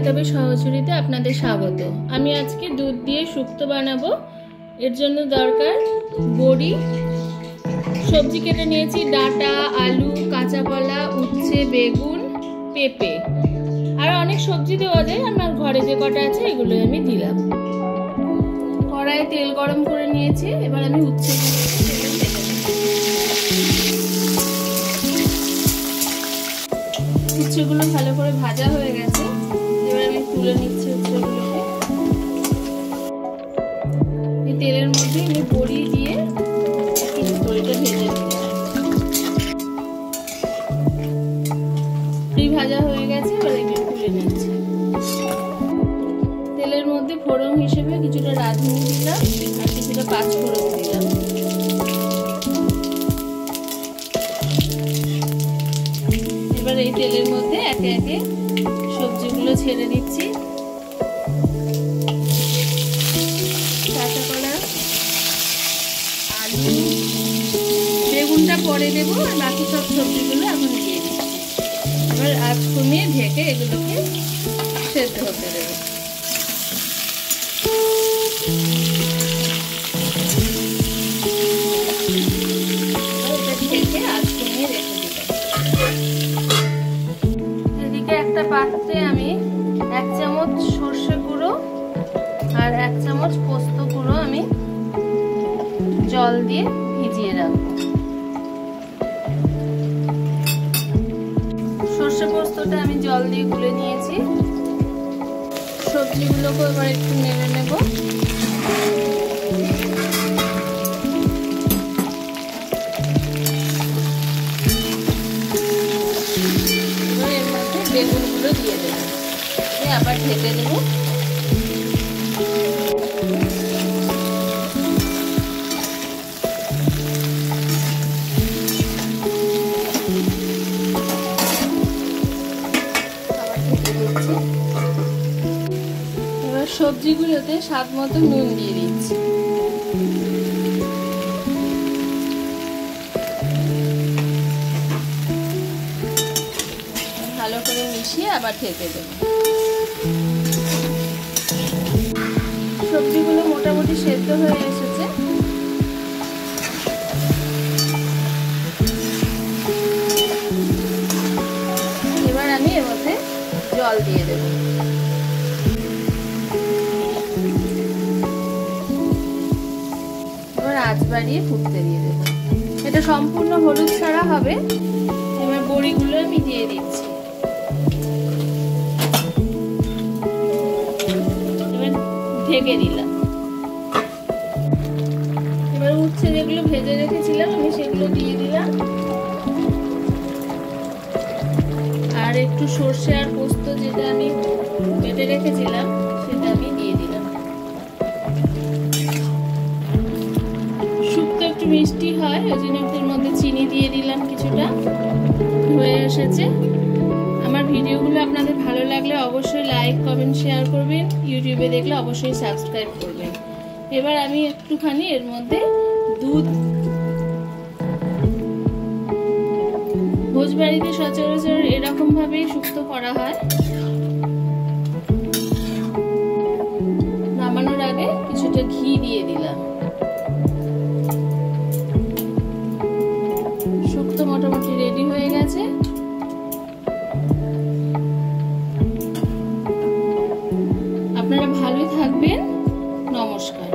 আয়তাবে সহচরীতে আপনাদের স্বাগত। আমি আজকে দুধ দিয়ে শুক্তো বানাবো। এর জন্য দরকার বড়ি, সবজি কেটে নিয়েছি, ডাঁটা, আলু, কাঁচা কলা, উচ্ছে, বেগুন, পেঁপে, আর অনেক সবজি দেওয়া যায়। আমার ঘরে যে কটা আছে এগুলো আমি দিলাম। কড়াইয়ে তেল গরম করে নিয়েছি, এবার আমি উচ্ছে উচ্ছেগুলো ভালো করে ভাজা হয়ে গেছে। এবার আমি তুলে নিচ্ছি উচ্ছেগুলোকে। এই তেলের মধ্যে আমি বড়ি দিয়ে বড়িটা ভেজে নিচ্ছি। ভাজা হয়ে গেছে, এবার আমি তুলে নিচ্ছি। তেলের মধ্যে ফোড়ন হিসেবে কিছুটা রাঁধুনি দিলাম আর কিছুটা পাঁচফোড়ন দিলাম। এবার এই তেলের মধ্যে একে একে সবজিগুলো ছেড়ে দিচ্ছি। কাঁচা কলা, আলু, বেগুনটা পরে দেবো, আর বাকি সব সবজিগুলো এখন দিয়ে দিচ্ছি। এবার আঁচ কমিয়ে ঢেকে এগুলোকে সেদ্ধ হতে দেবো। ঢেকে আঁচ কমিয়ে রেখে দিলাম। এদিকে একটা পাত্রে আমি 1 চামচ সর্ষে গুঁড়ো আর 1 চামচ পোস্ত গুঁড়ো আমি জল দিয়ে ভিজিয়ে রাখবো। সর্ষে পোস্তটা আমি জল দিয়ে গুলে নিয়েছি। সবজিগুলোকে এবার একটু নেড়ে নেব। এবার এর মধ্যে বেগুনগুলো দিয়ে দেবো, আবার ঢেকে দেবো। এবার সবজিগুলোতে স্বাদ মতো নুন দিয়ে দিচ্ছি। ভালো করে মিশিয়ে আবার ঢেকে দেবো। সবজিগুলো মোটামুটি সেদ্ধ হয়ে এসেছে। এবার আমি এর মধ্যে জল দিয়ে দেবো। এবার আঁচ বাড়িয়ে ফুটতে দিয়ে দেবো। এটা সম্পূর্ণ হলুদ ছাড়া হবে। এবার বড়িগুলো আমি দিয়ে দিচ্ছি। এবার ঢেকে দিলাম। এবার উচ্ছে যেগুলো ভেজে রেখেছিলাম আমি সেগুলো দিয়ে দিলাম, আর একটু সর্ষে আর পোস্ত যেটা আমি বেটে রেখেছিলাম সেটা আমি দিয়ে দিলাম। শুক্তো একটু মিষ্টি হয়, ওই জন্য এর মধ্যে চিনি দিয়ে দিলাম কিছুটা। হয়ে এসেছে। আমার ভিডিওগুলো আপনাদের ভালো লাগলে অবশ্যই লাইক, কমেন্ট, শেয়ার করবেন। ইউটিউবে দেখলে অবশ্যই সাবস্ক্রাইব করবেন। এবার আমি একটুখানি এর মধ্যে দুধ, ভোজবাড়িতে সচরাচর এরকম ভাবেই শুক্তো করা হয়। নামানোর আগে কিছুটা ঘি দিয়ে দিলাম। শুক্তো মোটামুটি রেডি হয়ে গেছে। আপনারা ভালোই থাকবেন। নমস্কার।